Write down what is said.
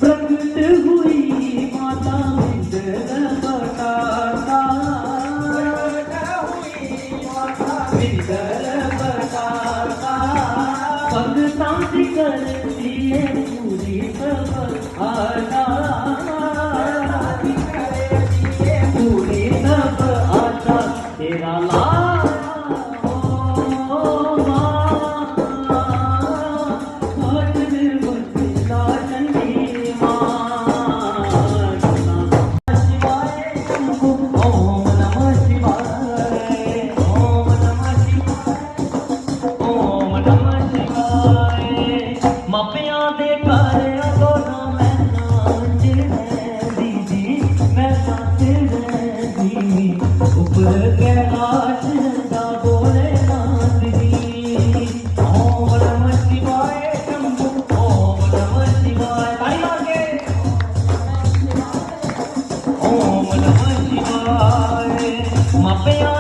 प्रकट हुई माता विंदर बटाता भगतां दी करती है पूरी सब आशा पूरी सब आशा तेरा लाल मापिया दे घर दोना मैं नाच रही जी मैं नाच रही ऊपर कैलाश दा बोले नाथ जी ओम नमः शिवाय शंभु ओम नमः शिवाय ताली मार के ओम नमः शिवाय मापिया